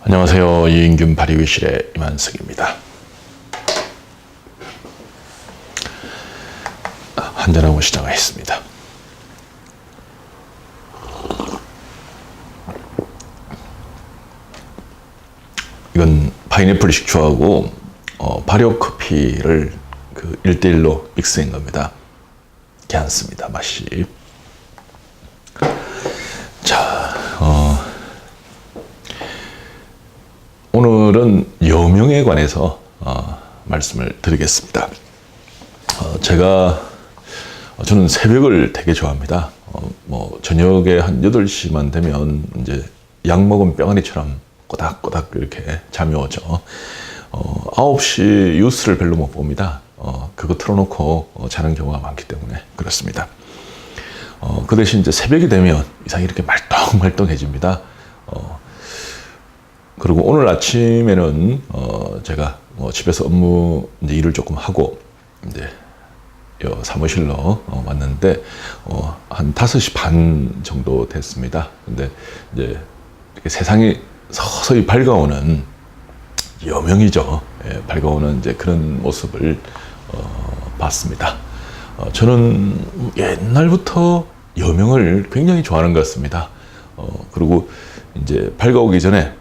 안녕하세요. 이인균 발휘교실의 이만석입니다. 한잔하고 시작하겠습니다. 이건 파인애플 식초하고 발효 커피를 1대1로 믹스한 겁니다. 괜찮습니다. 맛이. 자, 오늘은 여명에 관해서 말씀을 드리겠습니다. 저는 새벽을 되게 좋아합니다. 저녁에 한 8시만 되면 이제 약 먹은 병아리처럼 꼬닥꼬닥 이렇게 잠이 오죠. 9시 뉴스를 별로 못 봅니다. 그거 틀어놓고 자는 경우가 많기 때문에 그렇습니다. 그 대신 이제 새벽이 되면 이상히 이렇게 말똥말똥해집니다. 그리고 오늘 아침에는 제가 집에서 업무 이제 일을 조금 하고 이제 사무실로 왔는데 한 5시 반 정도 됐습니다. 근데 이제 이렇게 세상이 서서히 밝아오는 여명이죠. 예, 밝아오는 이제 그런 모습을 봤습니다. 저는 옛날부터 여명을 굉장히 좋아하는 것 같습니다. 그리고 이제 밝아오기 전에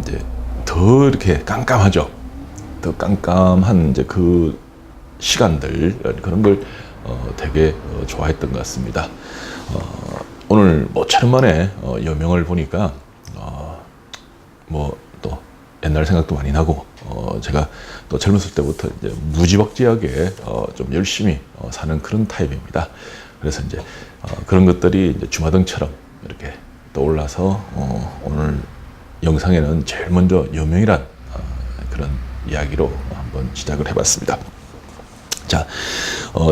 이제 더 이렇게 깜깜하죠. 더 깜깜한 이제 그 시간들, 그런 걸 되게 좋아했던 것 같습니다. 오늘 모처럼 만에 여명을 보니까 또 옛날 생각도 많이 나고 제가 또 젊었을 때부터 이제 무지막지하게 좀 열심히 사는 그런 타입입니다. 그래서 이제 그런 것들이 이제 주마등처럼 이렇게 떠올라서 오늘 영상에는 제일 먼저 여명이란 그런 이야기로 한번 시작을 해봤습니다. 자,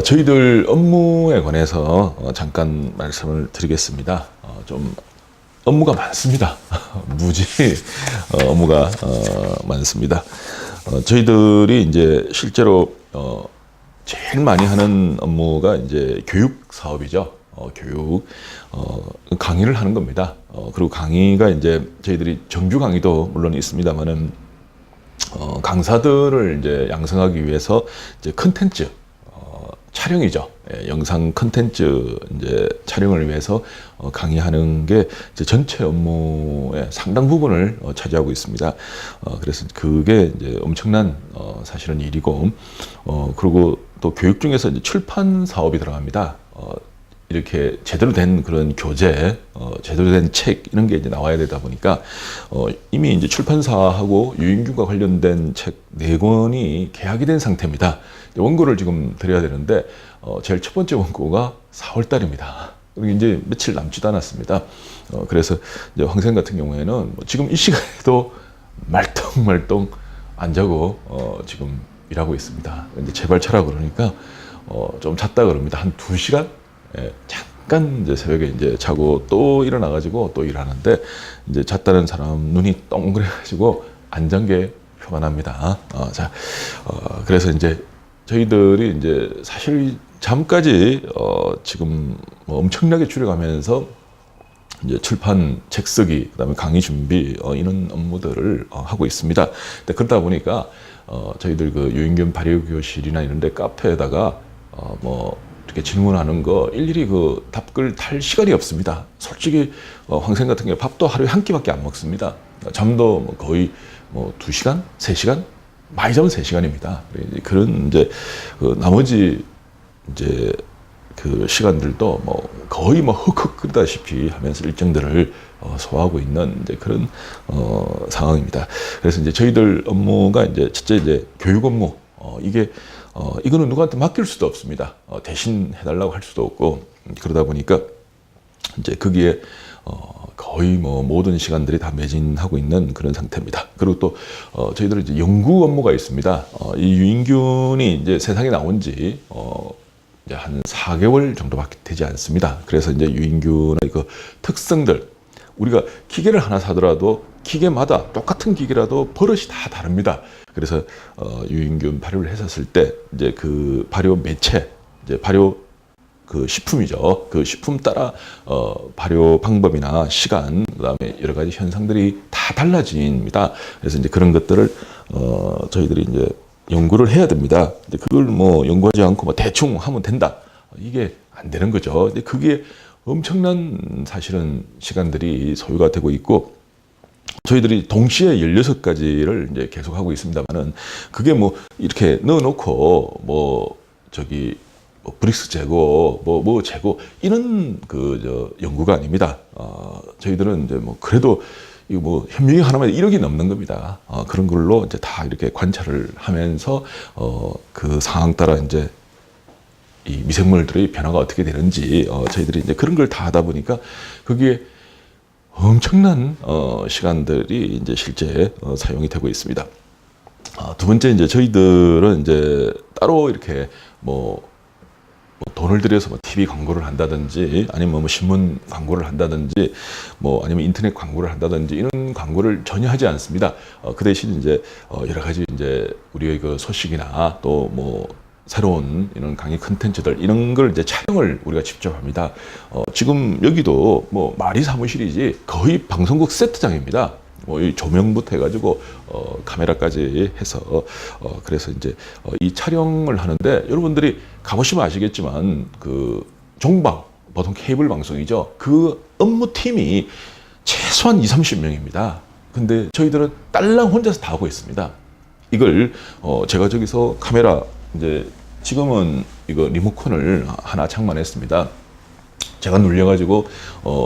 저희들 업무에 관해서 잠깐 말씀을 드리겠습니다. 좀 업무가 많습니다. 무지 업무가 많습니다. 저희들이 이제 실제로 제일 많이 하는 업무가 이제 교육 사업이죠. 교육 강의를 하는 겁니다. 그리고 강의가 이제 저희들이 정규 강의도 물론 있습니다만은 강사들을 이제 양성하기 위해서 이제 컨텐츠 촬영이죠. 예, 영상 컨텐츠 이제 촬영을 위해서 강의하는 게 이제 전체 업무의 상당 부분을 차지하고 있습니다. 그래서 그게 이제 엄청난 사실은 일이고 그리고 또 교육 중에서 이제 출판 사업이 들어갑니다. 이렇게 제대로 된 그런 교재, 제대로 된 책 이런 게 이제 나와야 되다 보니까 이미 이제 출판사하고 유인균과 관련된 책 4권이 계약이 된 상태입니다. 원고를 지금 드려야 되는데 제일 첫 번째 원고가 4월 달입니다. 그리고 이제 며칠 남지도 않았습니다. 그래서 이제 황생 같은 경우에는 지금 이 시간에도 말똥말똥 안 자고 지금 일하고 있습니다. 근데 제발 자라 그러니까 좀 잤다 그럽니다. 한 2시간? 예, 잠깐 이제 새벽에 이제 자고 또 일어나가지고 또 일하는데 이제 잤다는 사람 눈이 동그래가지고 안 잔 게 표가 납니다. 그래서 이제 저희들이 이제 사실 잠까지 지금 엄청나게 줄여가면서 이제 출판 책 쓰기, 그다음에 강의 준비 이런 업무들을 하고 있습니다. 근데 그러다 보니까 저희들 그 유인균 발효교실이나 이런데 카페에다가 이렇게 질문하는 거 일일이 그 답글 탈 시간이 없습니다. 솔직히 황생 같은 경우 밥도 하루에 한 끼밖에 안 먹습니다. 잠도 거의 2시간, 3시간, 많이 자면 3시간입니다. 그런 이제 나머지 이제 그 시간들도 거의 흑흑 끓다시피 하면서 일정들을 소화하고 있는 이제 그런 상황입니다. 그래서 이제 저희들 업무가 이제 첫째 이제 교육 업무 이거는 누구한테 맡길 수도 없습니다. 대신 해달라고 할 수도 없고 그러다 보니까 이제 거기에 거의 모든 시간들이 다 매진하고 있는 그런 상태입니다. 그리고 또 저희들은 이제 연구 업무가 있습니다. 이 유인균이 이제 세상에 나온 지 이제 한 4개월 정도밖에 되지 않습니다. 그래서 이제 유인균의 그 특성들, 우리가 기계를 하나 사더라도 기계마다 똑같은 기계라도 버릇이 다 다릅니다. 그래서 유인균 발효를 했었을 때 이제 그 발효 매체, 이제 발효 그 식품이죠. 그 식품 따라 발효 방법이나 시간, 그다음에 여러 가지 현상들이 다 다 달라집니다. 그래서 이제 그런 것들을 저희들이 이제 연구를 해야 됩니다. 이제 그걸 뭐 연구하지 않고 뭐 대충 하면 된다. 이게 안 되는 거죠. 근데 그게 엄청난 사실은 시간들이 소요가 되고 있고, 저희들이 동시에 16가지를 이제 계속 하고 있습니다만은, 그게 뭐 이렇게 넣어놓고 뭐 저기 뭐 브릭스 재고 뭐 재고 이런 연구가 아닙니다. 저희들은 이제 뭐 그래도 이거 뭐 현미경 하나만 1억이 넘는 겁니다. 그런 걸로 이제 다 이렇게 관찰을 하면서 그 상황 따라 이제 이 미생물들의 변화가 어떻게 되는지 저희들이 이제 그런 걸 다 하다 보니까 그게 엄청난 시간들이 이제 실제 사용이 되고 있습니다. 두 번째, 이제 저희들은 이제 따로 이렇게 뭐 돈을 들여서 뭐 TV 광고를 한다든지, 아니면 뭐 신문 광고를 한다든지, 뭐 아니면 인터넷 광고를 한다든지, 이런 광고를 전혀 하지 않습니다. 그 대신 이제 여러 가지 이제 우리의 그 소식이나 또 뭐 새로운 이런 강의 컨텐츠들, 이런 걸 이제 촬영을 우리가 직접 합니다. 지금 여기도 뭐 말이 사무실이지 거의 방송국 세트장입니다. 뭐 이 조명부터 해가지고 카메라까지 해서 그래서 이제 이 촬영을 하는데, 여러분들이 가보시면 아시겠지만 그 종방, 보통 케이블 방송이죠. 그 업무팀이 최소한 20-30명입니다. 근데 저희들은 딸랑 혼자서 다 하고 있습니다. 이걸 제가 저기서 카메라, 이제 지금은 이거 리모컨을 하나 장만했습니다. 제가 눌려가지고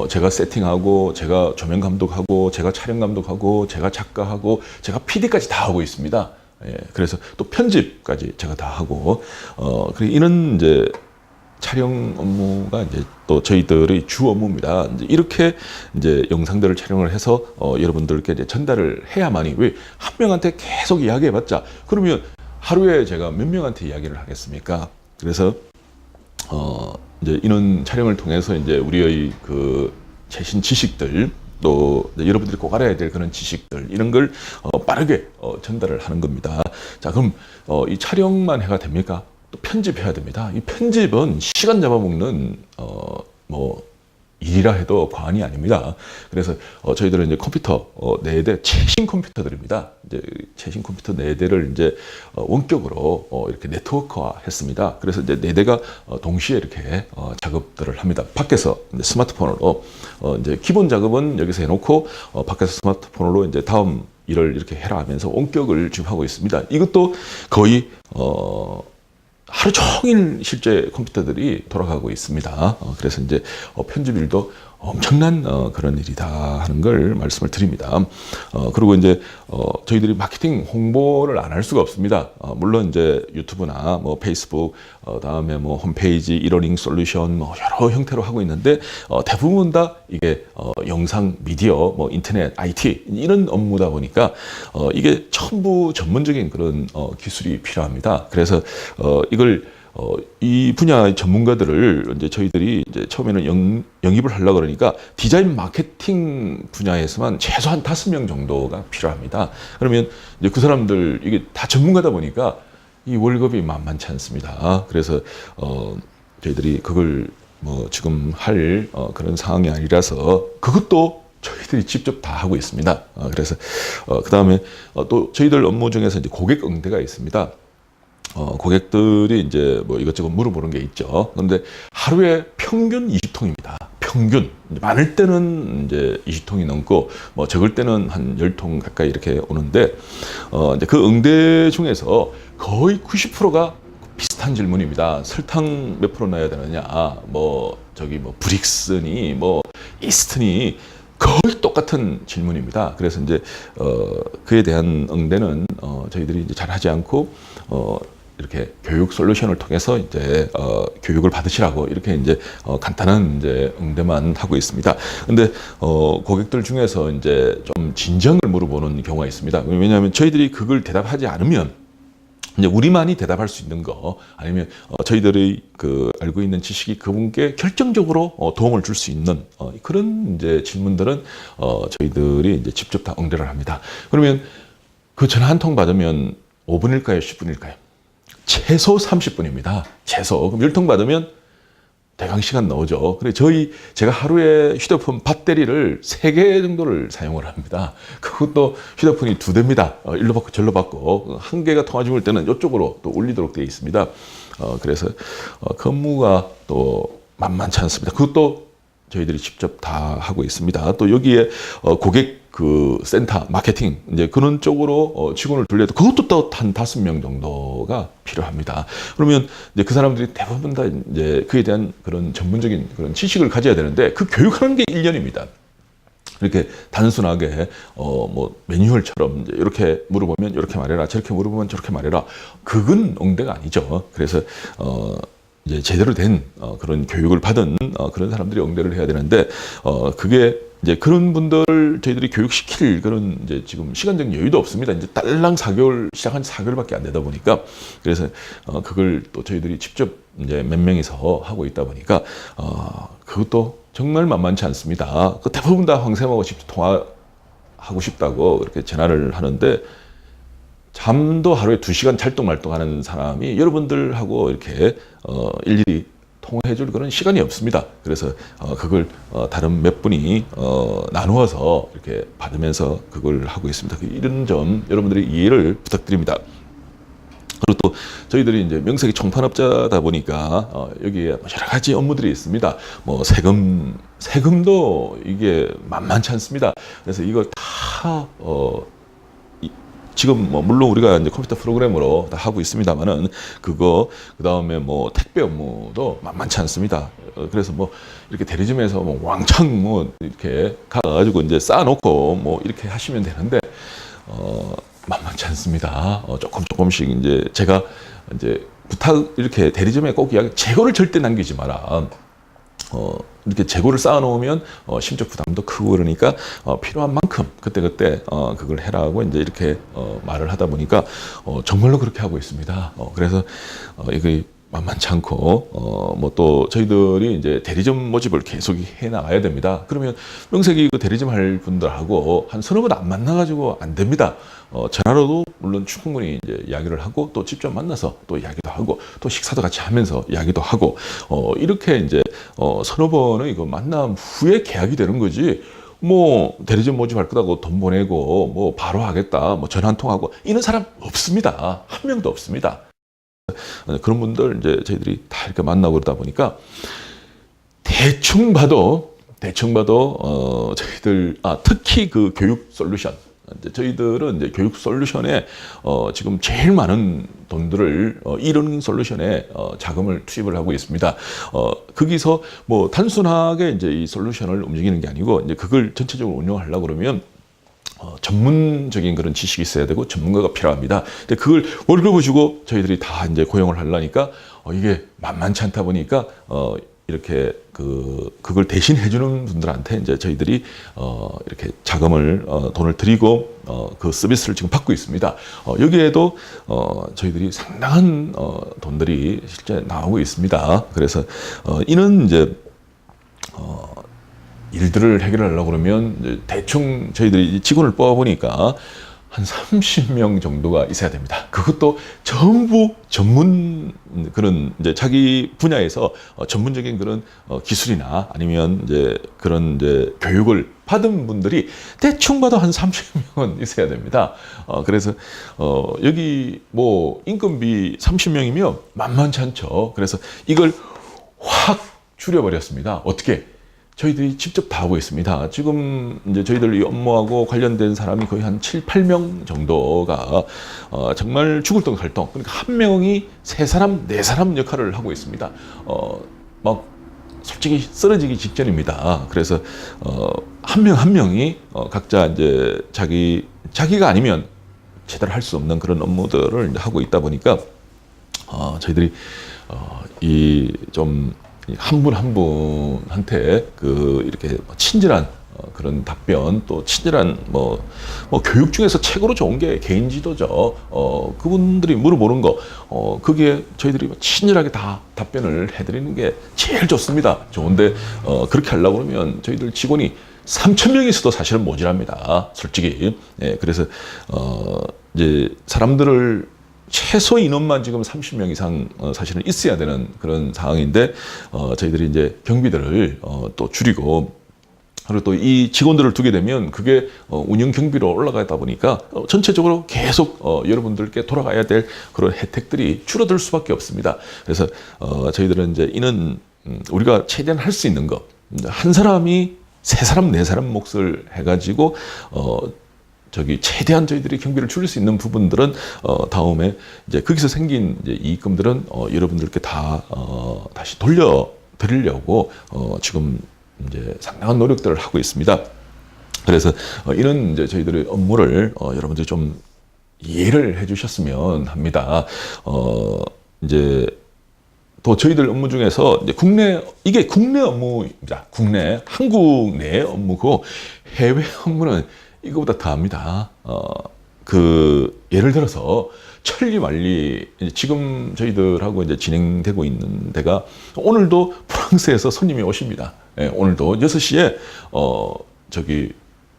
제가 세팅하고, 제가 조명 감독하고, 제가 촬영 감독하고, 제가 작가하고, 제가 PD까지 다 하고 있습니다. 예, 그래서 또 편집까지 제가 다 하고, 그리고 이런 이제 촬영 업무가 이제 또 저희들의 주 업무입니다. 이제 이렇게 이제 영상들을 촬영을 해서 여러분들께 이제 전달을 해야만이, 왜 한 명한테 계속 이야기해봤자 그러면 하루에 제가 몇 명한테 이야기를 하겠습니까? 그래서 이제 이런 촬영을 통해서 이제 우리의 그 최신 지식들, 또 여러분들이 꼭 알아야 될 그런 지식들, 이런 걸 빠르게 전달을 하는 겁니다. 자, 그럼 이 촬영만 해가 됩니까? 또 편집해야 됩니다. 이 편집은 시간 잡아먹는 뭐 일이라 해도 과언이 아닙니다. 그래서 저희들은 이제 컴퓨터 4대 최신 컴퓨터들입니다. 이제 최신 컴퓨터 4대를 이제 원격으로 이렇게 네트워크화 했습니다. 그래서 이제 4대가 동시에 이렇게 작업들을 합니다. 밖에서 이제 스마트폰으로 이제 기본 작업은 여기서 해놓고 밖에서 스마트폰으로 이제 다음 일을 이렇게 해라 하면서 원격을 지금 하고 있습니다. 이것도 거의 하루 종일 실제 컴퓨터들이 돌아가고 있습니다. 그래서 이제 편집일도 엄청난 그런 일이다 하는 걸 말씀을 드립니다. 그리고 이제 저희들이 마케팅 홍보를 안 할 수가 없습니다. 물론 이제 유튜브나 뭐 페이스북, 다음에 뭐 홈페이지, 이러닝 솔루션, 뭐 여러 형태로 하고 있는데 대부분 다 이게 영상, 미디어, 뭐 인터넷, IT 이런 업무다 보니까 이게 전부 전문적인 그런 기술이 필요합니다. 그래서 이걸 이 분야의 전문가들을 이제 저희들이 이제 처음에는 영입을 하려고 그러니까 디자인 마케팅 분야에서만 최소한 5명 정도가 필요합니다. 그러면 이제 그 사람들, 이게 다 전문가다 보니까 이 월급이 만만치 않습니다. 그래서 저희들이 그걸 뭐 지금 할 그런 상황이 아니라서 그것도 저희들이 직접 다 하고 있습니다. 그래서 그 다음에 또 저희들 업무 중에서 이제 고객 응대가 있습니다. 고객들이 이제 뭐 이것저것 물어보는 게 있죠. 그런데 하루에 평균 20통입니다. 평균. 많을 때는 이제 20통이 넘고, 뭐 적을 때는 한 10통 가까이 이렇게 오는데, 이제 그 응대 중에서 거의 90%가 비슷한 질문입니다. 설탕 몇 프로 넣어야 되느냐, 뭐 저기 뭐 브릭스니, 뭐 이스트니, 거의 똑같은 질문입니다. 그래서 이제 그에 대한 응대는 저희들이 이제 잘 하지 않고 이렇게 교육 솔루션을 통해서 이제 교육을 받으시라고 이렇게 이제 간단한 이제 응대만 하고 있습니다. 근데 고객들 중에서 이제 좀 진정을 물어보는 경우가 있습니다. 왜냐하면 저희들이 그걸 대답하지 않으면 이제 우리만이 대답할 수 있는 거, 아니면 저희들의 그 알고 있는 지식이 그분께 결정적으로 도움을 줄 수 있는 그런 이제 질문들은 저희들이 이제 직접 다 응대를 합니다. 그러면 그 전화 한 통 받으면 5분일까요, 10분일까요? 최소 30분입니다. 최소. 그럼 10통 받으면 대강 시간 나오죠. 그래 제가 하루에 휴대폰 배터리를 3개 정도를 사용을 합니다. 그것도 휴대폰이 2대입니다. 일로 받고 절로 받고, 한 개가 통화 중일 때는 이쪽으로 또 올리도록 되어 있습니다. 그래서 근무가 또 만만치 않습니다. 그것도 저희들이 직접 다 하고 있습니다. 또 여기에 고객 그 센터 마케팅 이제 그런 쪽으로 직원을 둘러도 그것도 또 한 5명 정도가 필요합니다. 그러면 이제 그 사람들이 대부분 다 이제 그에 대한 그런 전문적인 그런 지식을 가져야 되는데, 그 교육하는 게 1년입니다. 이렇게 단순하게 뭐 매뉴얼처럼 이제 이렇게 물어보면 이렇게 말해라, 저렇게 물어보면 저렇게 말해라, 그건 응대가 아니죠. 그래서 이제 제대로 된 그런 교육을 받은 그런 사람들이 응대를 해야 되는데, 그게 이제 그런 분들 저희들이 교육시킬 그런 이제 지금 시간적 여유도 없습니다. 이제 딸랑 4개월 시작한 지 4개월밖에 안 되다 보니까, 그래서 그걸 또 저희들이 직접 이제 몇 명이서 하고 있다 보니까 그것도 정말 만만치 않습니다. 그 대부분 다 황쌤하고 직접 통화하고 싶다고 그렇게 전화를 하는데, 잠도 하루에 2시간 찰떡말떡하는 사람이 여러분들하고 이렇게 일일이 통화해줄 그런 시간이 없습니다. 그래서 그걸 다른 몇 분이 나누어서 이렇게 받으면서 그걸 하고 있습니다. 이런 점 여러분들이 이해를 부탁드립니다. 그리고 또 저희들이 이제 명색이 총판업자다 보니까 여기에 여러 가지 업무들이 있습니다. 뭐 세금도 이게 만만치 않습니다. 그래서 이걸 다 지금 뭐 물론 우리가 이제 컴퓨터 프로그램으로 다 하고 있습니다만은, 그다음에 뭐 택배 업무도 만만치 않습니다. 그래서 뭐 이렇게 대리점에서 뭐 왕창 뭐 이렇게 가가지고 이제 쌓아놓고 뭐 이렇게 하시면 되는데 만만치 않습니다. 조금씩 이제 제가 이제 부탁 이렇게 대리점에 꼭 이야기, 재고를 절대 남기지 마라. 이렇게 재고를 쌓아놓으면 심적 부담도 크고 그러니까 필요한 만큼 그때 그걸 해라고 이제 이렇게 말을 하다 보니까 정말로 그렇게 하고 있습니다. 그래서 이게 만만치 않고 뭐 또 저희들이 이제 대리점 모집을 계속 해 나가야 됩니다. 그러면 명색이 그 대리점 할 분들하고 한 서너 번 안 만나가지고 안 됩니다. 전화로도 물론 충분히 이제 이야기를 하고, 또 직접 만나서 또 이야기도 하고, 또 식사도 같이 하면서 이야기도 하고, 이렇게 이제 서너 번의 이거 만남 후에 계약이 되는 거지. 뭐 대리점 모집할 거다고 돈 보내고 뭐 바로 하겠다, 뭐 전화 한 통하고 이런 사람 없습니다. 한 명도 없습니다. 그런 분들 이제 저희들이 다 이렇게 만나고 그러다 보니까 대충 봐도 저희들 특히 그 교육 솔루션, 저희들은 이제 교육 솔루션에 지금 제일 많은 돈들을 이런 솔루션에 자금을 투입을 하고 있습니다. 거기서 뭐 단순하게 이제 이 솔루션을 움직이는 게 아니고, 이제 그걸 전체적으로 운영하려고 그러면 전문적인 그런 지식이 있어야 되고 전문가가 필요합니다. 근데 그걸 월급을 주고 저희들이 다 이제 고용을 하려니까 이게 만만치 않다 보니까 이렇게 그걸 대신 해주는 분들한테 이제 저희들이 이렇게 자금을 돈을 드리고 그 서비스를 지금 받고 있습니다. 여기에도 저희들이 상당한 돈들이 실제 나오고 있습니다. 그래서 이는 이제 일들을 해결하려고 그러면 이제 대충 저희들이 직원을 뽑아보니까 한 30명 정도가 있어야 됩니다. 그것도 전부 전문 그런 이제 자기 분야에서 전문적인 그런 기술이나 아니면 이제 그런 이제 교육을 받은 분들이 대충 봐도 한 30명은 있어야 됩니다. 그래서 여기 뭐 인건비 30명이면 만만치 않죠. 그래서 이걸 확 줄여버렸습니다. 어떻게? 저희들이 직접 다 하고 있습니다. 지금 이제 저희들 이 업무하고 관련된 사람이 거의 한 7, 8명 정도가 정말 죽을 똥 살 똥, 그러니까 한 명이 3사람, 4사람 역할을 하고 있습니다. 막 솔직히 쓰러지기 직전입니다. 그래서 한 명 한 명이 각자 이제 자기가 아니면 제대로 할 수 없는 그런 업무들을 이제 하고 있다 보니까 저희들이 이 좀 한 분 한 분한테 이렇게 친절한 그런 답변, 또 친절한 뭐 교육 중에서 최고로 좋은 게 개인 지도죠. 그분들이 물어보는 거, 그게 저희들이 친절하게 다 답변을 해드리는 게 제일 좋습니다. 좋은데 그렇게 하려고 그러면 저희들 직원이 3,000명 있어도 사실은 모자랍니다. 솔직히. 예, 그래서 이제 사람들을 최소 인원만 지금 30명 이상 사실은 있어야 되는 그런 상황인데 저희들이 이제 경비들을 또 줄이고 그리고 또 이 직원들을 두게 되면 그게 운영 경비로 올라가다 보니까 전체적으로 계속 여러분들께 돌아가야 될 그런 혜택들이 줄어들 수밖에 없습니다. 그래서 저희들은 이제 이는 우리가 최대한 할 수 있는 거 한 사람이 세 사람 네 사람 몫을 해가지고 최대한 저희들이 경비를 줄일 수 있는 부분들은 다음에 이제 거기서 생긴 이제 이익금들은 여러분들께 다 다시 돌려드리려고 지금 이제 상당한 노력들을 하고 있습니다. 그래서 이런 이제 저희들의 업무를 여러분들이 좀 이해를 해주셨으면 합니다. 이제 또 저희들 업무 중에서 이제 이게 국내 업무입니다. 한국 내 업무고 해외 업무는 이거보다 더합니다. 예를 들어서 천리만리 지금 저희들하고 이제 진행되고 있는 데가 오늘도 프랑스에서 손님이 오십니다. 예, 오늘도 6시에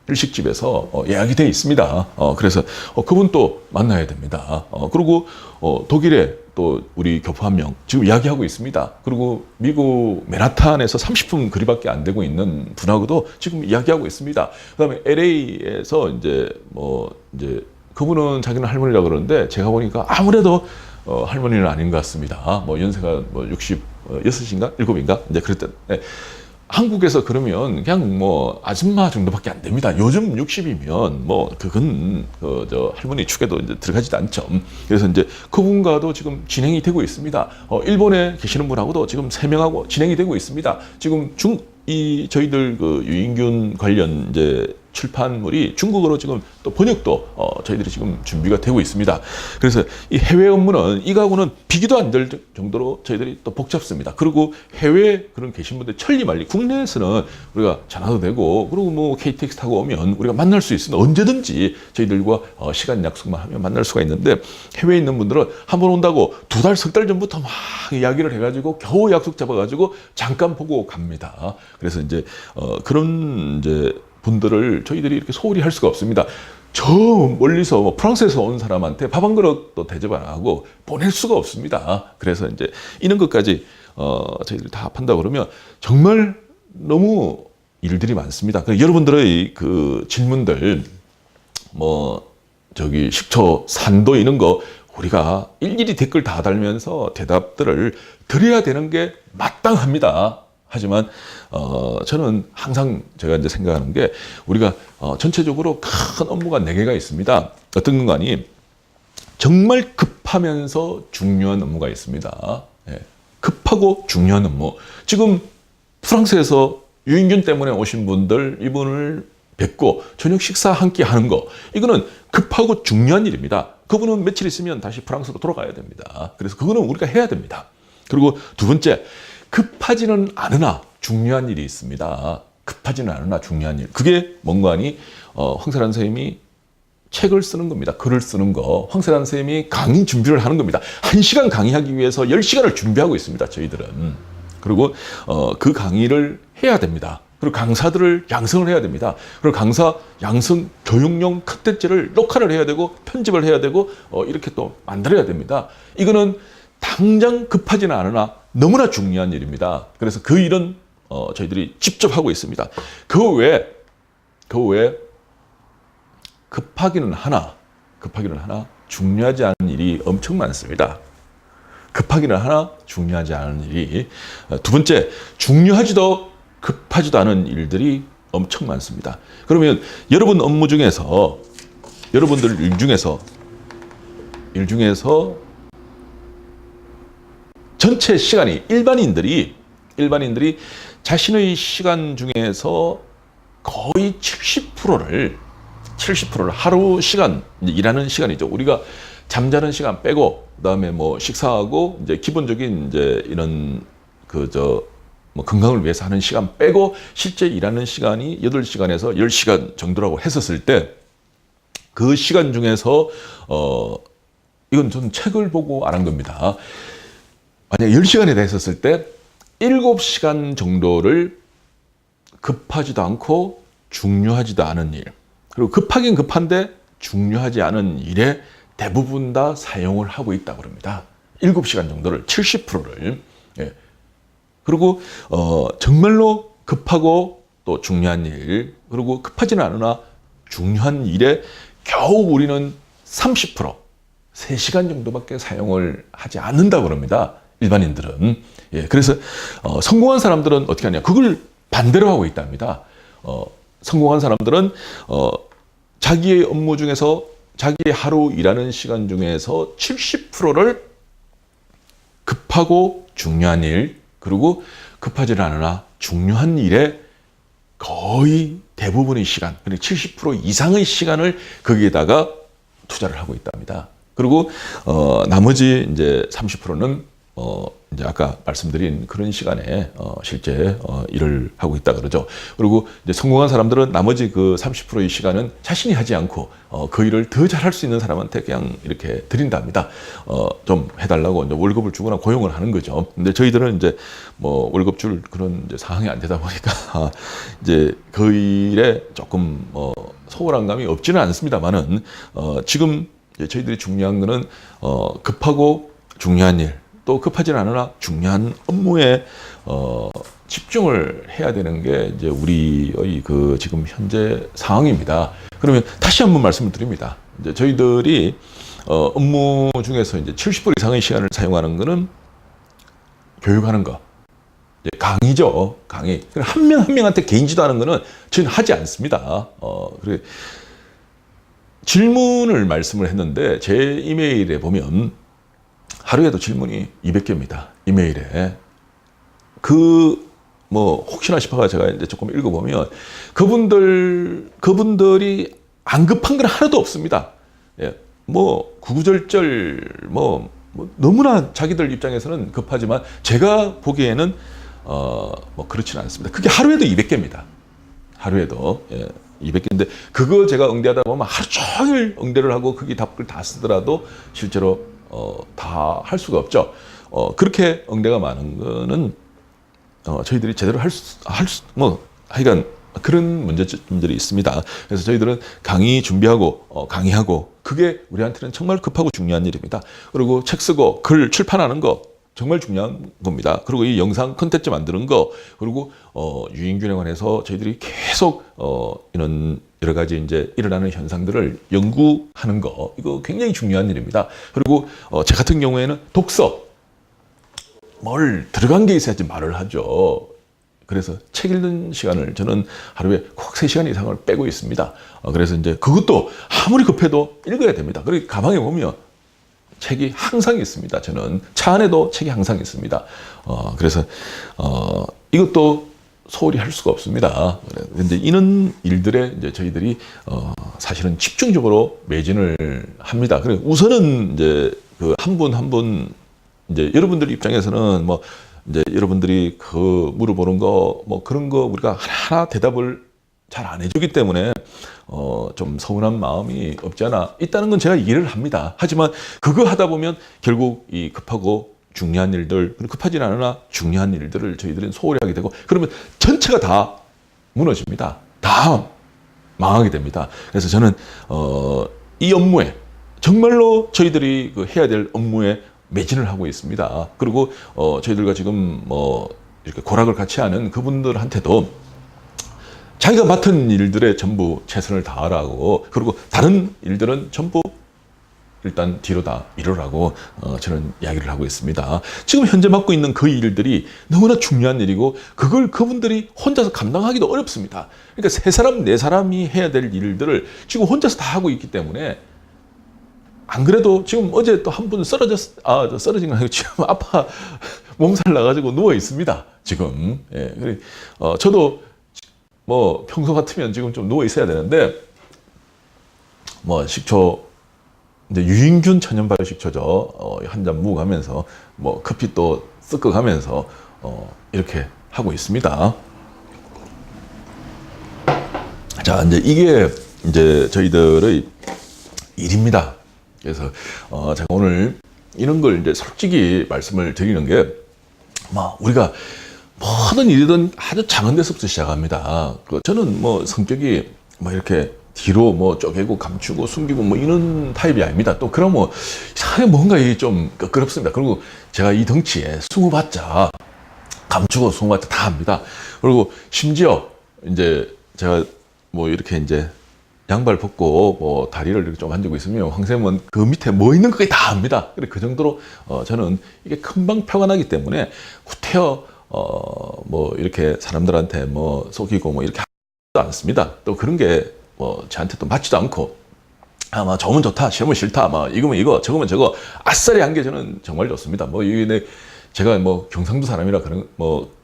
일식집에서 예약이 되어 있습니다. 그래서 그분 또 만나야 됩니다. 그리고 독일에 또 우리 교포 한 명 지금 이야기하고 있습니다. 그리고 미국 맨하탄에서 30분 거리밖에 안 되고 있는 분하고도 지금 이야기하고 있습니다. 그다음에 LA에서 이제 그분은 자기는 할머니라고 그러는데 제가 보니까 아무래도 할머니는 아닌 것 같습니다. 연세가 66인가 7인가 이제 그랬던. 네. 한국에서 그러면 그냥 아줌마 정도밖에 안 됩니다. 요즘 60이면 그건 할머니 축에도 이제 들어가지도 않죠. 그래서 이제 그분과도 지금 진행이 되고 있습니다. 일본에 계시는 분하고도 지금 3명하고 진행이 되고 있습니다. 지금 저희들 유인균 관련 이제 출판물이 중국어로 지금 또 번역도 저희들이 지금 준비가 되고 있습니다. 그래서 이 해외 업무는 이거하고는 비교도 안 될 정도로 저희들이 또 복잡습니다. 그리고 해외에 그런 계신 분들 천리만리 국내에서는 우리가 전화도 되고 그리고 KTX 타고 오면 우리가 만날 수 있으면 언제든지 저희들과 시간 약속만 하면 만날 수가 있는데 해외에 있는 분들은 한번 온다고 2달, 석 달 전부터 막 이야기를 해가지고 겨우 약속 잡아가지고 잠깐 보고 갑니다. 그래서 이제 그런 이제 분들을 저희들이 이렇게 소홀히 할 수가 없습니다. 저 멀리서 프랑스에서 온 사람한테 밥 한 그릇도 대접 안 하고 보낼 수가 없습니다. 그래서 이제 이런 것까지 저희들이 다 합한다 그러면 정말 너무 일들이 많습니다. 여러분들의 그 질문들 식초, 산도 이런 거 우리가 일일이 댓글 다 달면서 대답들을 드려야 되는 게 마땅합니다. 하지만 저는 항상 제가 이제 생각하는 게 우리가 전체적으로 큰 업무가 4개가 있습니다. 어떤 건가니 정말 급하면서 중요한 업무가 있습니다. 예, 급하고 중요한 업무. 지금 프랑스에서 유인균 때문에 오신 분들 이분을 뵙고 저녁 식사 함께 하는 거 이거는 급하고 중요한 일입니다. 그분은 며칠 있으면 다시 프랑스로 돌아가야 됩니다. 그래서 그거는 우리가 해야 됩니다. 그리고 두 번째 급하지는 않으나 중요한 일이 있습니다. 급하지는 않으나 중요한 일. 그게 뭔가 하니 황세란 선생님이 책을 쓰는 겁니다. 글을 쓰는 거. 황세란 선생님이 강의 준비를 하는 겁니다. 1시간 강의하기 위해서 10시간을 준비하고 있습니다. 저희들은. 그리고 그 강의를 해야 됩니다. 그리고 강사들을 양성을 해야 됩니다. 그리고 강사 양성 교육용 컨텐츠를 녹화를 해야 되고 편집을 해야 되고 이렇게 또 만들어야 됩니다. 이거는 당장 급하지는 않으나 너무나 중요한 일입니다. 그래서 그 일은 저희들이 직접 하고 있습니다. 그 외에 급하기는 하나 중요하지 않은 일이 엄청 많습니다. 급하기는 하나 중요하지 않은 일이 두 번째 중요하지도 급하지도 않은 일들이 엄청 많습니다. 그러면 여러분 업무 중에서 여러분들 일 중에서 전체 시간이 일반인들이 자신의 시간 중에서 거의 70%를 하루 시간 일하는 시간이죠. 우리가 잠자는 시간 빼고 그다음에 식사하고 이제 기본적인 이제 이런 건강을 위해서 하는 시간 빼고 실제 일하는 시간이 8시간에서 10시간 정도라고 했었을 때 그 시간 중에서 이건 전 책을 보고 알은 겁니다. 만약 10시간이 됐었을 때 7시간 정도를 급하지도 않고 중요하지도 않은 일, 그리고 급하긴 급한데 중요하지 않은 일에 대부분 다 사용을 하고 있다고 합니다. 7시간 정도를, 70%를. 예. 그리고 정말로 급하고 또 중요한 일, 그리고 급하지는 않으나 중요한 일에 겨우 우리는 30%, 3시간 정도밖에 사용을 하지 않는다고 합니다. 일반인들은. 예, 그래서 성공한 사람들은 어떻게 하냐? 그걸 반대로 하고 있답니다. 성공한 사람들은 자기의 업무 중에서 자기의 하루 일하는 시간 중에서 70%를 급하고 중요한 일, 그리고 급하지 않으나 중요한 일에 거의 대부분의 시간, 그리고 70% 이상의 시간을 거기에다가 투자를 하고 있답니다. 그리고 나머지 이제 30%는 이제 아까 말씀드린 그런 시간에 실제 일을 하고 있다 그러죠. 그리고 이제 성공한 사람들은 나머지 그 30%의 시간은 자신이 하지 않고 그 일을 더 잘할 수 있는 사람한테 그냥 이렇게 드린답니다. 좀 해달라고 이제 월급을 주거나 고용을 하는 거죠. 근데 저희들은 이제 뭐 월급 줄 그런 이제 상황이 안 되다 보니까 이제 그 일에 조금 소홀한 감이 없지는 않습니다만은 지금 저희들이 중요한 거는 급하고 중요한 일, 또 급하지는 않으나 중요한 업무에 집중을 해야 되는 게 이제 우리의 그 지금 현재 상황입니다. 그러면 다시 한번 말씀을 드립니다. 이제 저희들이 업무 중에서 이제 70% 이상의 시간을 사용하는 거는 교육하는 거, 강의죠, 강의. 한 명 한 명한테 개인 지도하는 거는 저희는 하지 않습니다. 그래 질문을 말씀을 했는데 제 이메일에 보면. 하루에도 질문이 200개입니다. 이메일에. 혹시나 싶어가 제가 이제 조금 읽어보면 그분들이 안 급한 건 하나도 없습니다. 예. 구구절절 너무나 자기들 입장에서는 급하지만 제가 보기에는 그렇지는 않습니다. 그게 하루에도 200개입니다. 하루에도. 예. 200개인데 그거 제가 응대하다 보면 하루 종일 응대를 하고 거기 답글 다 쓰더라도 실제로 다 할 수가 없죠. 그렇게 응대가 많은 거는 저희들이 제대로 하여간 그런 문제점들이 있습니다. 그래서 저희들은 강의 준비하고 강의하고 그게 우리한테는 정말 급하고 중요한 일입니다. 그리고 책 쓰고 글 출판하는 거 정말 중요한 겁니다. 그리고 이 영상 콘텐츠 만드는 거, 그리고 유인균에 관해서 저희들이 계속 이런 여러 가지 이제 일어나는 현상들을 연구하는 거, 이거 굉장히 중요한 일입니다. 그리고 제 같은 경우에는 독서, 뭘 들어간 게 있어야지 말을 하죠. 그래서 책 읽는 시간을 저는 하루에 꼭 3시간 이상을 빼고 있습니다. 그래서 이제 그것도 아무리 급해도 읽어야 됩니다. 그리고 가방에 보면 책이 항상 있습니다. 저는 차 안에도 책이 항상 있습니다. 그래서 이것도 소홀히 할 수가 없습니다. 근데 이런 일들에 이제 저희들이 사실은 집중적으로 매진을 합니다. 그래 우선은 이제 그 한 분 한 분 이제 여러분들 입장에서는 이제 여러분들이 그 물어보는 거 그런 거 우리가 하나하나 대답을 잘 안 해주기 때문에 좀 서운한 마음이 없지 않아 있다는 건 제가 이해를 합니다. 하지만 그거 하다 보면 결국 이 급하고 중요한 일들, 급하지는 않으나 중요한 일들을 저희들은 소홀히 하게 되고 그러면 전체가 다 무너집니다. 다 망하게 됩니다. 그래서 저는 이 업무에 정말로 저희들이 그 해야 될 업무에 매진을 하고 있습니다. 그리고 저희들과 지금 이렇게 고락을 같이 하는 그분들한테도 자기가 맡은 일들에 전부 최선을 다하라고, 그리고 다른 일들은 전부 일단 뒤로 다 미루라고 저는 이야기를 하고 있습니다. 지금 현재 맡고 있는 그 일들이 너무나 중요한 일이고 그걸 그분들이 혼자서 감당하기도 어렵습니다. 그러니까 3사람, 4사람이 해야 될 일들을 지금 혼자서 다 하고 있기 때문에 안 그래도 지금 어제 또 한 분 쓰러진 건 아니고 지금 아파 몸살 나가지고 누워 있습니다. 지금. 예. 그래 저도 평소 같으면 지금 좀 누워 있어야 되는데 식초 이제 유인균 천연 발효 식초죠. 한 잔 묵으면서 커피 또 섞어가면서 이렇게 하고 있습니다. 자, 이제 이게 이제 저희들의 일입니다. 그래서 제가 오늘 이런 걸 이제 솔직히 말씀을 드리는 게 우리가 모든 일이든 아주 작은 데서부터 시작합니다. 저는 성격이 이렇게 뒤로 뭐 쪼개고 감추고 숨기고 뭐 이런 타입이 아닙니다. 또 그럼 뭐 이상하게 뭔가 이게 좀 끄끄럽습니다. 그리고 제가 이 덩치에 숨어봤자 감추고 숨어봤자 다 합니다. 그리고 심지어 이제 제가 뭐 이렇게 이제 양발 벗고 뭐 다리를 이렇게 좀 만지고 있으면 황쌤은 그 밑에 뭐 있는 거까지 다 압니다. 그 정도로 저는 이게 금방 표가 나기 때문에 구태여 뭐 이렇게 사람들한테 뭐 속이고 뭐 이렇게 하지도 않습니다. 또 그런 게 뭐 저한테 또 맞지도 않고 아마 저으면 좋다, 싫으면 싫다, 막 이거면 이거, 저거면 저거 아싸리 한 게 저는 정말 좋습니다. 뭐 이게 제가 뭐 경상도 사람이라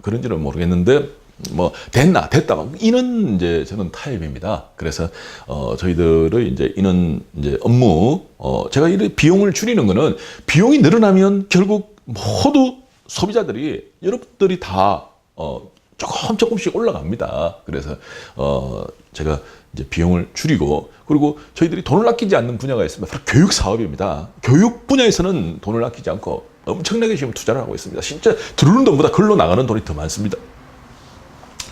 그런지는 모르겠는데 뭐 됐나 됐다 막 이런 이제 저는 타입입니다. 그래서 저희들의 이제 이런 이제 업무 제가 이 비용을 줄이는 거는 비용이 늘어나면 결국 모두 소비자들이 여러분들이 다 조금씩 올라갑니다. 그래서 제가 이제 비용을 줄이고 그리고 저희들이 돈을 아끼지 않는 분야가 있습니다. 바로 교육 사업입니다. 교육 분야에서는 돈을 아끼지 않고 엄청나게 지금 투자를 하고 있습니다. 진짜 들어오는 돈보다 글로 나가는 돈이 더 많습니다.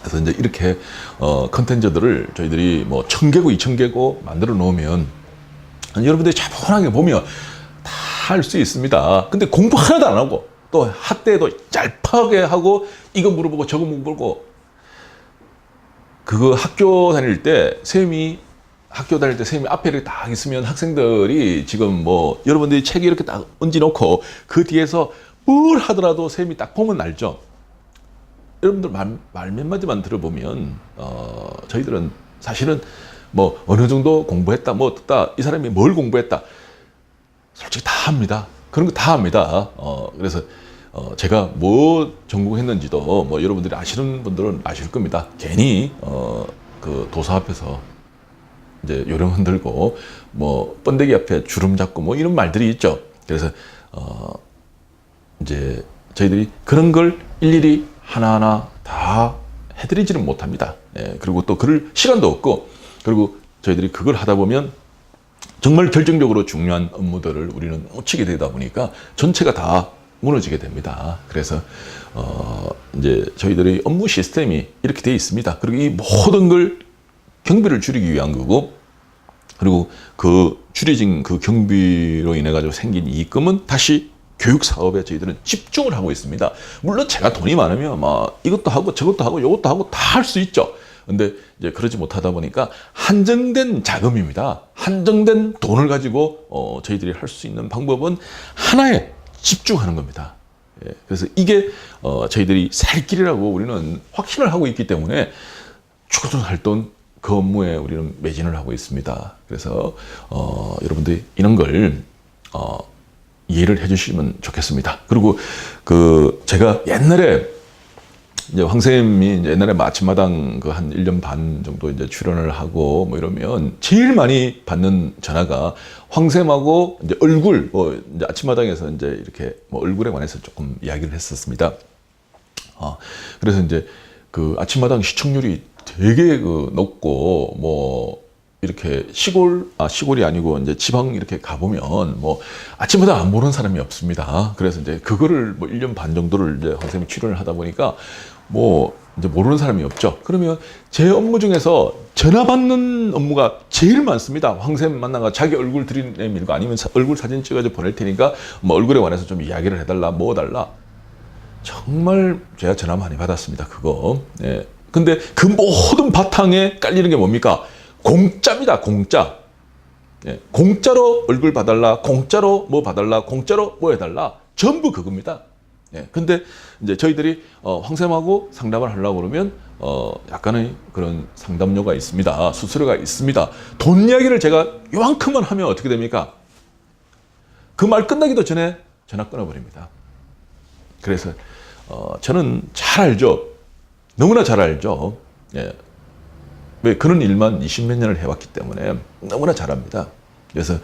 그래서 이제 이렇게 컨텐츠들을 저희들이 뭐 1000개고 2000개고 만들어 놓으면 여러분들이 차분하게 보면 다 할 수 있습니다. 근데 공부 하나도 안 하고 또 학대도 짤파게 하고 이거 물어보고 저거 물어보고 그거 학교 다닐 때 쌤이 앞에 이렇게 딱 있으면 학생들이 지금 뭐 여러분들이 책이 이렇게 딱 얹어놓고 그 뒤에서 뭘 하더라도 쌤이 딱 보면 알죠. 여러분들 말 몇 마디만 들어보면 저희들은 사실은 뭐 어느 정도 공부했다 뭐 듣다 이 사람이 뭘 공부했다 솔직히 다 합니다. 그런 거 다 합니다. 그래서 제가 뭐 전공했는지도 뭐 여러분들이 아시는 분들은 아실 겁니다. 괜히 그 도사 앞에서 이제 요령 흔들고 뭐 번데기 앞에 주름 잡고 뭐 이런 말들이 있죠. 그래서 이제 저희들이 그런 걸 일일이 하나하나 다 해드리지는 못합니다. 예, 그리고 또 그럴 시간도 없고 그리고 저희들이 그걸 하다 보면 정말 결정적으로 중요한 업무들을 우리는 놓치게 되다 보니까 전체가 다 무너지게 됩니다. 그래서 이제 저희들의 업무 시스템이 이렇게 되어 있습니다. 그리고 이 모든 걸 경비를 줄이기 위한 거고 그리고 그 줄여진 그 경비로 인해 가지고 생긴 이익금은 다시 교육 사업에 저희들은 집중을 하고 있습니다. 물론 제가 돈이 많으면 막 이것도 하고 저것도 하고 이것도 하고 다 할 수 있죠. 근데 이제 그러지 못하다 보니까 한정된 자금입니다. 한정된 돈을 가지고 저희들이 할 수 있는 방법은 하나에 집중하는 겁니다. 예, 그래서 이게 저희들이 살 길이라고 우리는 확신을 하고 있기 때문에 죽어도 살 돈 그 업무에 우리는 매진을 하고 있습니다. 그래서 여러분들이 이런 걸 이해를 해주시면 좋겠습니다. 그리고 그 제가 옛날에 이제 황쌤이 이제 옛날에 아침마당 그 한 1년 반 정도 이제 출연을 하고 뭐 이러면 제일 많이 받는 전화가 황쌤하고 이제 얼굴 뭐 이제 아침마당에서 이제 이렇게 뭐 얼굴에 관해서 조금 이야기를 했었습니다. 그래서 이제 그 아침마당 시청률이 되게 그 높고 뭐 이렇게 시골이 아니고 이제 지방 이렇게 가보면 뭐 아침마당 안 보는 사람이 없습니다. 그래서 이제 그거를 뭐 1년 반 정도를 이제 황쌤이 출연을 하다 보니까 뭐 이제 모르는 사람이 없죠. 그러면 제 업무 중에서 전화 받는 업무가 제일 많습니다. 황쌤 만나가 자기 얼굴 들이밀고 아니면 얼굴 사진 찍어서 보낼 테니까 뭐 얼굴에 관해서 좀 이야기를 해달라, 뭐 달라. 정말 제가 전화 많이 받았습니다. 그거. 예. 근데 그 모든 바탕에 깔리는 게 뭡니까? 공짜입니다. 공짜. 예. 공짜로 얼굴 봐달라, 공짜로 뭐 봐달라, 공짜로 뭐 해달라. 전부 그겁니다. 예. 근데 이제 저희들이 황쌤하고 상담을 하려고 그러면 약간의 그런 상담료가 있습니다. 수수료가 있습니다. 돈 이야기를 제가 요만큼만 하면 어떻게 됩니까? 그 말 끝나기도 전에 전화 끊어버립니다. 그래서 저는 잘 알죠. 너무나 잘 알죠. 예. 왜 그런 일만 20몇 년을 해왔기 때문에 너무나 잘합니다. 그래서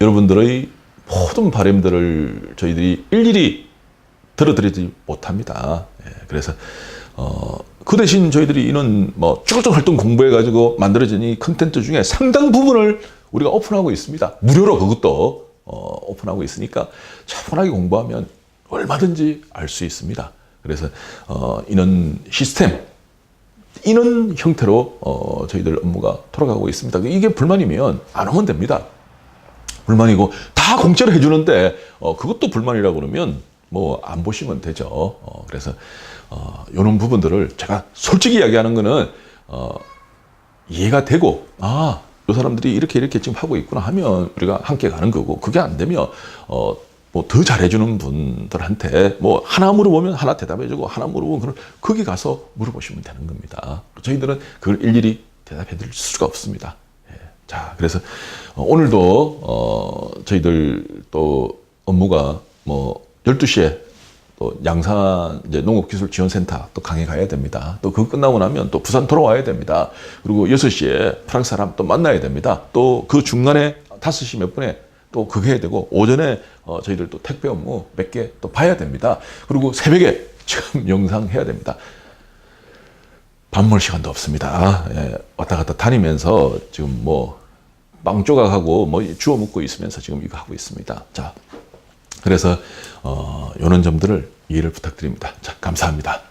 여러분들의 모든 바람들을 저희들이 일일이 들어드리지 못합니다. 예. 그래서 그 대신 저희들이 이런 뭐 쭈글쭈글 활동 공부해가지고 만들어진 이 컨텐츠 중에 상당 부분을 우리가 오픈하고 있습니다. 무료로 그것도 오픈하고 있으니까 차분하게 공부하면 얼마든지 알 수 있습니다. 그래서 이런 시스템 이런 형태로 저희들 업무가 돌아가고 있습니다. 이게 불만이면 안 오면 됩니다. 불만이고 다 공짜로 해주는데 그것도 불만이라고 그러면 뭐 안 보시면 되죠. 그래서 이런 부분들을 제가 솔직히 이야기하는 거는 이해가 되고 아, 이 사람들이 이렇게 지금 하고 있구나 하면 우리가 함께 가는 거고, 그게 안 되면 뭐 더 잘해주는 분들한테 뭐 하나 물어보면 하나 대답해주고 하나 물어보면 그걸 거기 가서 물어보시면 되는 겁니다. 저희들은 그걸 일일이 대답해드릴 수가 없습니다. 예. 자, 그래서 오늘도 저희들 또 업무가 뭐 12시에 또 양산 이제 농업기술지원센터 또 강의 가야 됩니다. 또 그거 끝나고 나면 또 부산 돌아와야 됩니다. 그리고 6시에 프랑스 사람 또 만나야 됩니다. 또 그 중간에 5시 몇 분에 또 그거 해야 되고, 오전에 저희들 또 택배 업무 몇 개 또 봐야 됩니다. 그리고 새벽에 지금 영상 해야 됩니다. 밥 먹을 시간도 없습니다. 예, 왔다 갔다 다니면서 지금 뭐 빵 조각하고 뭐 주워 먹고 있으면서 지금 이거 하고 있습니다. 자, 그래서 이런 점들을 이해를 부탁드립니다. 자, 감사합니다.